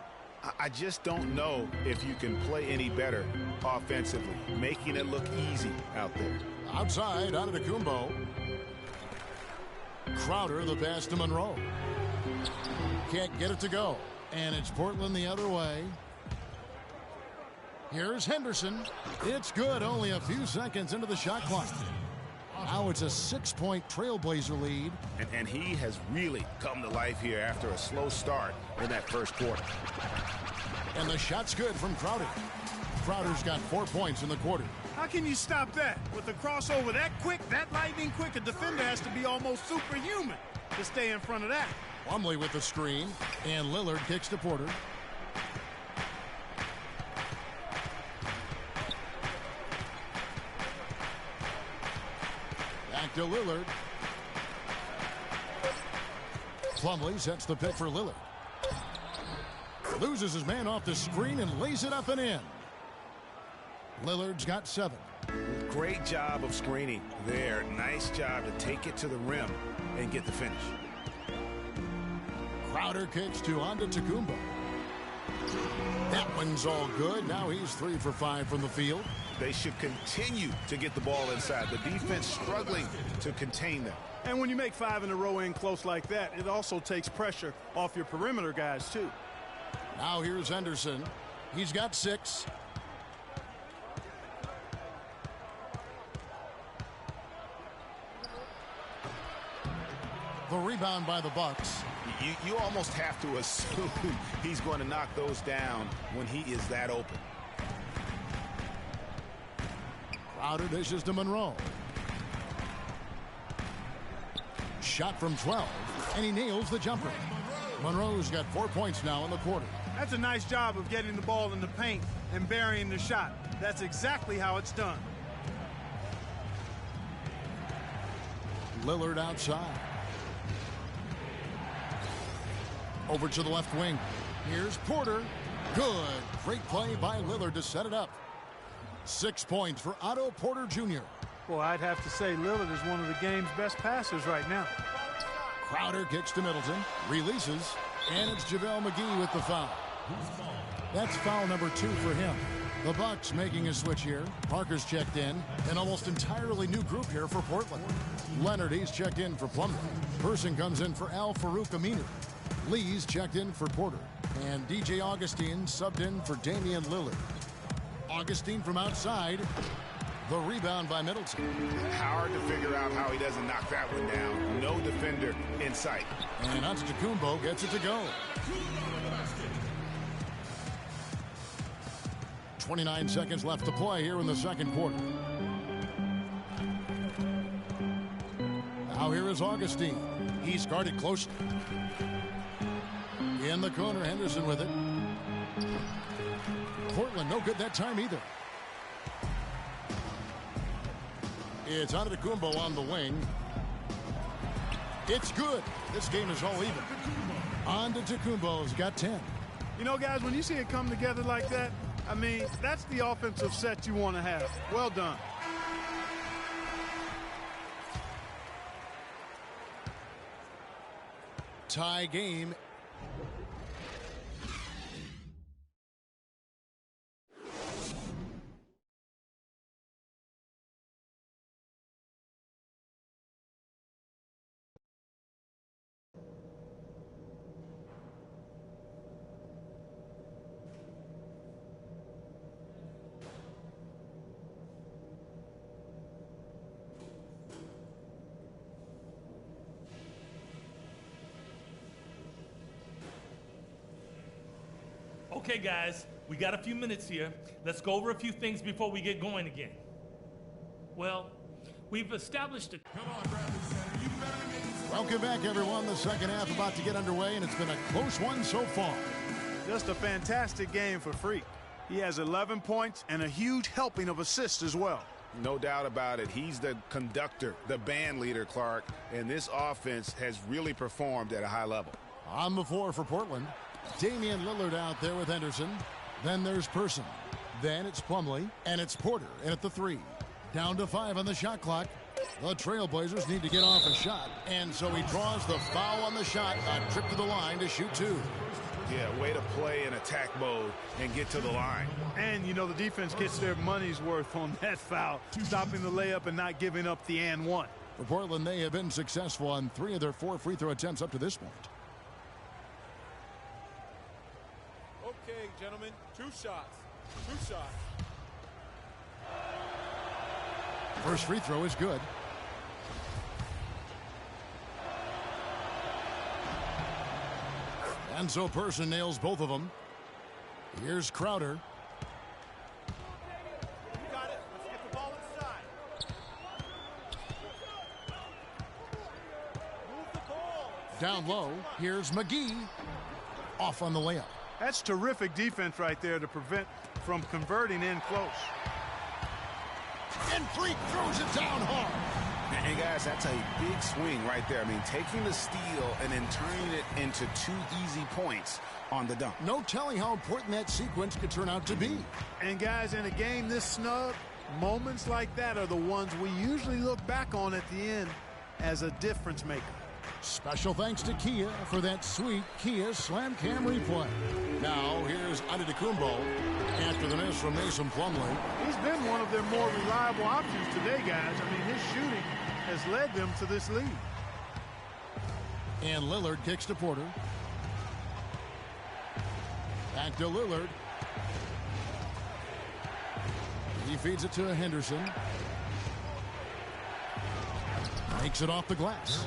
I just don't know if you can play any better offensively, making it look easy out there. Outside, Antetokounmpo. Crowder, the pass to Monroe. Can't get it to go. And it's Portland the other way. Here's Henderson. It's good, only a few seconds into the shot clock. Now it's a 6-point Trailblazer lead. And he has really come to life here after a slow start in that first quarter. And the shot's good from Crowder. Crowder's got 4 points in the quarter. How can you stop that? With the crossover that quick, that lightning quick, a defender has to be almost superhuman to stay in front of that. Plumlee with the screen, and Lillard kicks to Porter. Back to Lillard. Plumlee sets the pick for Lillard. Loses his man off the screen and lays it up and in. Lillard's got 7. Great job of screening there. Nice job to take it to the rim and get the finish. Crowder kicks to Antetokounmpo. That one's all good. Now he's 3 for 5 from the field. They should continue to get the ball inside. The defense struggling to contain them. And when you make 5 in a row in close like that, it also takes pressure off your perimeter guys, too. Now here's Henderson. He's got 6. The rebound by the Bucks. You almost have to assume he's going to knock those down when he is that open. Crowder dishes to Monroe. Shot from 12, and he nails the jumper. Monroe's got 4 points now in the quarter. That's a nice job of getting the ball in the paint and burying the shot. That's exactly how it's done. Lillard outside. Over to the left wing. Here's Porter. Good. Great play by Lillard to set it up. 6 points for Otto Porter Jr. Well, I'd have to say Lillard is one of the game's best passers right now. Crowder kicks to Middleton. Releases. And it's JaVale McGee with the foul. That's foul number 2 for him. The Bucks making a switch here. Parker's checked in. An almost entirely new group here for Portland. Leonard, he's checked in for Plumlee. Person comes in for Al Farouk Aminu. Lee's checked in for Porter. And DJ Augustine subbed in for Damian Lillard. Augustine from outside. The rebound by Middleton. Hard to figure out how he doesn't knock that one down. No defender in sight. And Antetokounmpo gets it to go. 29 seconds left to play here in the second quarter. Now here is Augustine. He's guarded closely. In the corner, Henderson with it. Portland no good that time either. It's Antetokounmpo on the wing. It's good. This game is all even. Antetokounmpo's got 10. You know, guys, when you see it come together like that, I mean, that's the offensive set you want to have. Well done. Tie game. Okay, guys, we got a few minutes here. Let's go over a few things before we get going again. Well, we've established a... Welcome back, everyone. The second half about to get underway, and it's been a close one so far. Just a fantastic game for Freak. He has 11 points and a huge helping of assists as well. No doubt about it. He's the conductor, the band leader, Clark, and this offense has really performed at a high level. On the floor for Portland, Damian Lillard out there with Henderson. Then there's Person. Then it's Plumlee, and it's Porter in at the 3. Down to 5 on the shot clock. The Trailblazers need to get off a shot, and so he draws the foul on the shot. A trip to the line to shoot 2. Yeah, way to play in attack mode and get to the line. And, you know, the defense gets their money's worth on that foul, stopping the layup and not giving up the and 1. For Portland, they have been successful on 3 of their 4 free throw attempts up to this point. Okay, gentlemen, 2 shots. 2 shots. First free throw is good. And so Person nails both of them. Here's Crowder. You got it. Let's get the ball inside. Move the ball. Down low. Here's McGee. Off on the layup. That's terrific defense right there to prevent from converting in close. And Freak throws it down hard. And guys, that's a big swing right there. I mean, taking the steal and then turning it into 2 easy points on the dunk. No telling how important that sequence could turn out to be. And guys, in a game this snug, Moments like that are the ones we usually look back on at the end as a difference maker. Special thanks to Kia for that sweet Kia Slam Cam replay. Now, here's Antetokounmpo after the miss from Mason Plumlee. He's been one of their more reliable options today, guys. I mean, his shooting has led them to this lead. And Lillard kicks to Porter. Back to Lillard. He feeds it to Henderson. Makes it off the glass.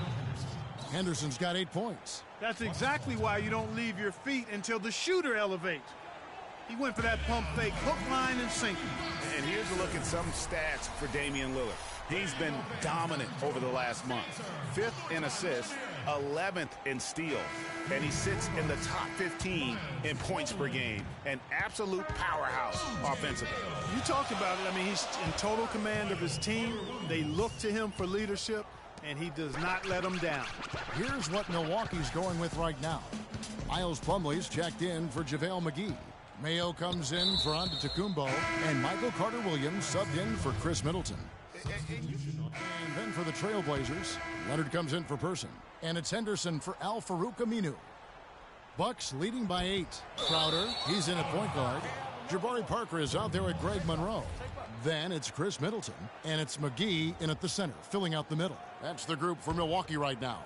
Henderson's got 8 points. That's exactly why you don't leave your feet until the shooter elevates. He went for that pump fake, hook, line, and sinker. And here's a look at some stats for Damian Lillard. He's been dominant over the last month. 5th in assists, 11th in steals, and he sits in the top 15 in points per game. An absolute powerhouse offensively. You talked about it. I mean, he's in total command of his team. They look to him for leadership, and he does not let them down. Here's what Milwaukee's going with right now. Miles Plumlee's checked in for JaVale McGee. Mayo comes in for Antetokounmpo, and Michael Carter-Williams subbed in for Chris Middleton. And then for the Trailblazers, Leonard comes in for Person, and it's Henderson for Al-Farouq Aminu. Bucks leading by 8. Crowder, he's in at point guard. Jabari Parker is out there at Greg Monroe. Then it's Chris Middleton, and it's McGee in at the center, filling out the middle. That's the group for Milwaukee right now.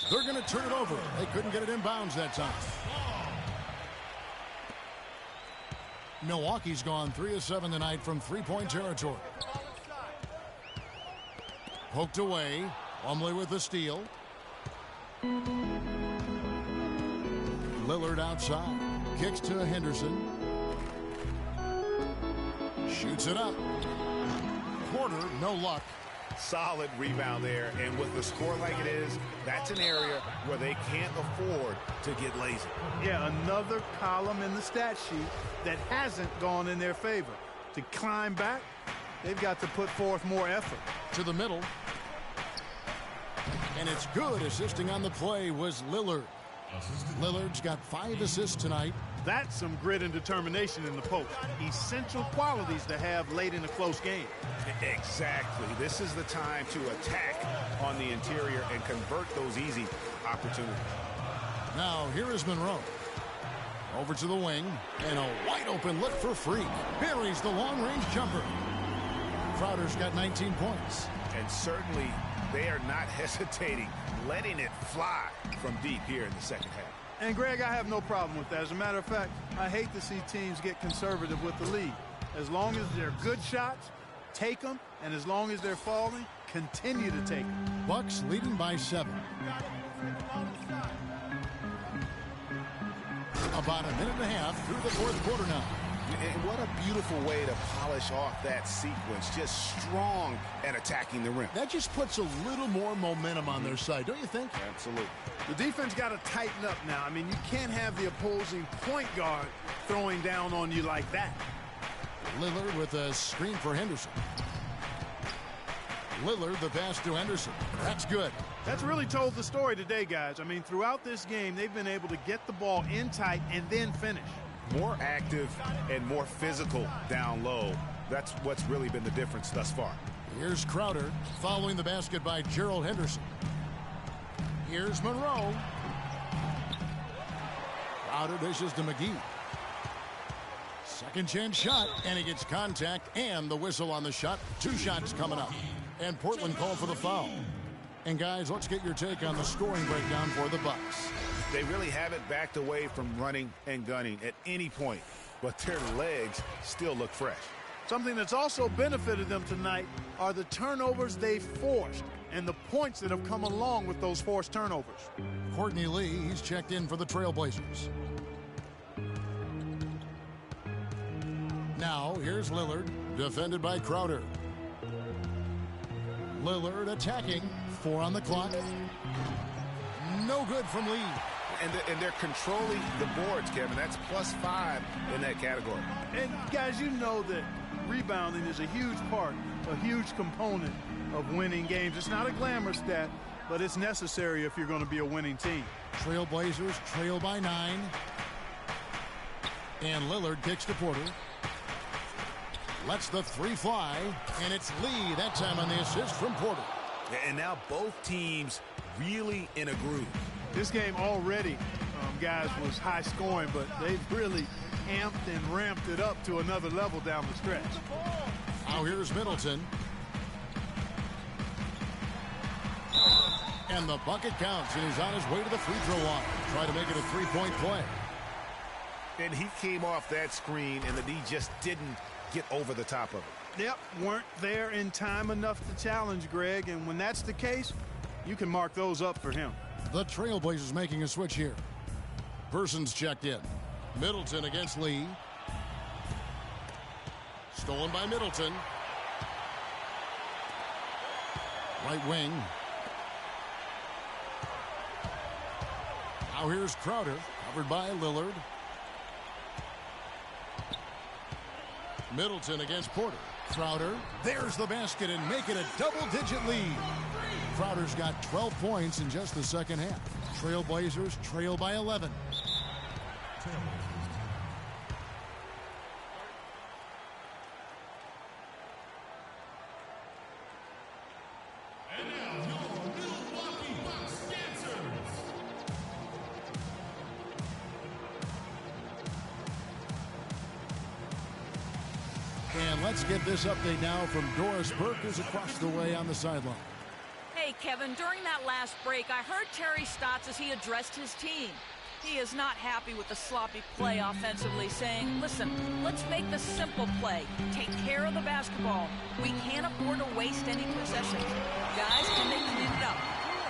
They're going to turn it over. They couldn't get it inbounds that time. Milwaukee's gone 3 of 7 tonight from three-point territory. Poked away. Plumlee with the steal. Lillard outside. Kicks to Henderson. Shoots it up. Porter, no luck. Solid rebound there, and with the score like it is, that's an area where they can't afford to get lazy. Yeah, another column in the stat sheet that hasn't gone in their favor. To climb back, they've got to put forth more effort. To the middle. And it's good. Assisting on the play was Lillard. Lillard's got 5 assists tonight. That's some grit and determination in the post. Essential qualities to have late in a close game. Exactly. This is the time to attack on the interior and convert those easy opportunities. Now, here is Monroe. Over to the wing, and a wide-open look for Freak. Buries the long-range jumper. Crowder's got 19 points. And certainly, they are not hesitating, letting it fly from deep here in the second half. And, Greg, I have no problem with that. As a matter of fact, I hate to see teams get conservative with the lead. As long as they're good shots, take them, and as long as they're falling, continue to take them. Bucks leading by 7. About a minute and a half through the fourth quarter now. And what a beautiful way to polish off that sequence. Just strong at attacking the rim. That just puts a little more momentum on their side, don't you think? Absolutely. The defense got to tighten up now. I mean, you can't have the opposing point guard throwing down on you like that. Lillard with a screen for Henderson. Lillard, the pass to Henderson. That's good. That's really told the story today, guys. I mean, throughout this game, they've been able to get the ball in tight and then finish. More active and more physical down low. That's what's really been the difference thus far. Here's Crowder following the basket by Gerald Henderson. Here's Monroe. Crowder dishes to McGee. Second chance shot, and he gets contact and the whistle on the shot. 2 shots coming up. And Portland called for the foul. And guys, let's get your take on the scoring breakdown for the Bucks. They really haven't backed away from running and gunning at any point, but their legs still look fresh. Something that's also benefited them tonight are the turnovers they've forced and the points that have come along with those forced turnovers. Courtney Lee, he's checked in for the Trailblazers. Now, here's Lillard, defended by Crowder. Lillard attacking, 4 on the clock. No good from Lee. And they're controlling the boards, Kevin. That's +5 in that category. And, guys, you know that rebounding is a huge part, a huge component of winning games. It's not a glamour stat, but it's necessary if you're going to be a winning team. Trailblazers trail by 9. And Lillard kicks to Porter. Lets the three fly, and it's Lee that time on the assist from Porter. And now both teams really in a groove. This game already, guys, was high scoring, but they've really amped and ramped it up to another level down the stretch. Now here's Middleton. And the bucket counts, and he's on his way to the free throw line. Try to make it a three-point play. And he came off that screen, and the D just didn't get over the top of it. Yep, weren't there in time enough to challenge, Greg, and when that's the case, you can mark those up for him. The Trailblazers making a switch here. Person's checked in. Middleton against Lee. Stolen by Middleton. Right wing. Now here's Crowder, covered by Lillard. Middleton against Porter. Crowder, there's the basket and make it a double-digit lead. Crowder's got 12 points in just the second half. Trailblazers trail by 11. And now your Milwaukee Bucks dancers. And let's get this update now from Doris Burke, who's across the way on the sideline. Hey, Kevin, during that last break, I heard Terry Stotts as he addressed his team. He is not happy with the sloppy play offensively, saying, listen, let's make the simple play. Take care of the basketball. We can't afford to waste any possessions. Guys, can they clean it up?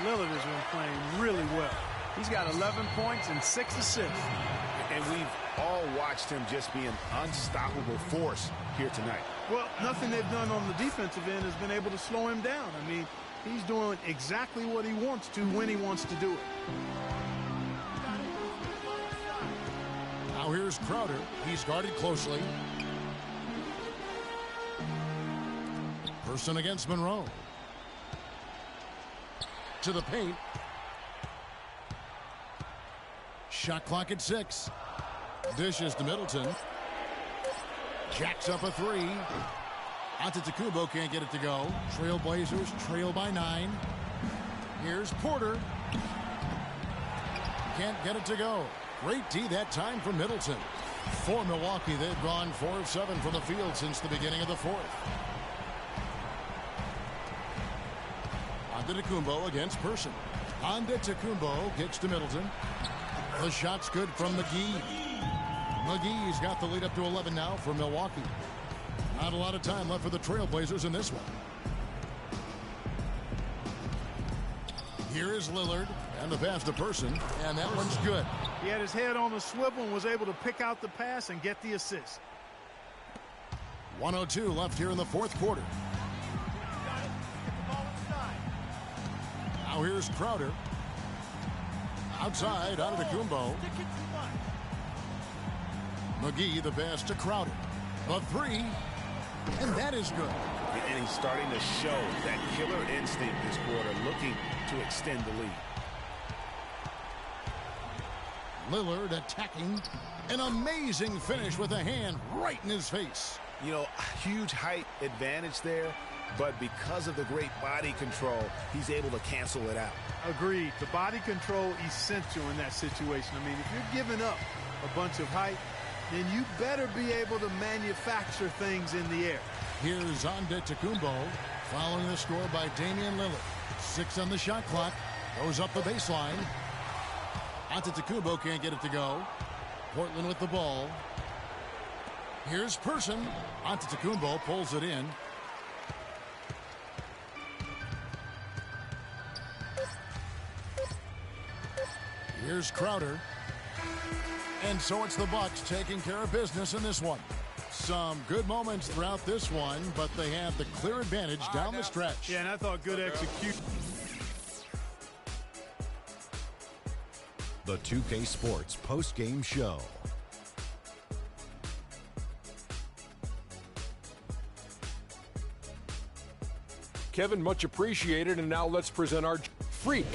Lillard has been playing really well. He's got 11 points and 6 assists. And we've all watched him just be an unstoppable force here tonight. Well, nothing they've done on the defensive end has been able to slow him down. I mean, he's doing exactly what he wants to when he wants to do it. Now here's Crowder. He's guarded closely. Person against Monroe. To the paint. Shot clock at 6. Dishes to Middleton. Jacks up a three. Antetokounmpo can't get it to go. Trailblazers trail by 9. Here's Porter. Can't get it to go. Great D that time from Middleton. For Milwaukee, they've gone 4 of 7 from the field since the beginning of the fourth. Antetokounmpo against Person. Antetokounmpo kicks to Middleton. The shot's good from McGee. McGee's got the lead up to 11 now for Milwaukee. Not a lot of time left for the Trailblazers in this one. Here is Lillard, and the pass to Person, and that one's good. He had his head on the swivel and was able to pick out the pass and get the assist. 1:02 left here in the fourth quarter. Now here's Crowder. Outside, Antetokounmpo. McGee, the pass to Crowder. A three, and that is good. And he's starting to show that killer instinct this quarter, looking to extend the lead. Lillard attacking. An amazing finish with a hand right in his face. You know, huge height advantage there, but because of the great body control, he's able to cancel it out. Agreed. The body control essential in that situation. I mean, if you're giving up a bunch of height, then you better be able to manufacture things in the air. Here's Antetokounmpo following the score by Damian Lillard. 6 on the shot clock. Goes up the baseline. Antetokounmpo can't get it to go. Portland with the ball. Here's Person. Antetokounmpo pulls it in. Here's Crowder. And so it's the Bucks taking care of business in this one. Some good moments throughout this one, but they have the clear advantage down the stretch. Yeah, and I thought good execution. The 2K Sports post-game show. Kevin, much appreciated, and now let's present our Freak.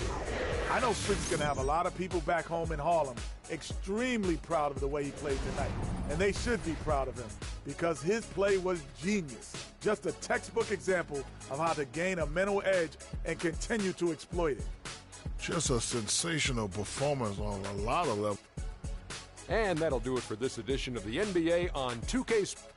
I know Freak's going to have a lot of people back home in Harlem extremely proud of the way he played tonight. And they should be proud of him because his play was genius. Just a textbook example of how to gain a mental edge and continue to exploit it. Just a sensational performance on a lot of levels. And that'll do it for this edition of the NBA on 2K Sports.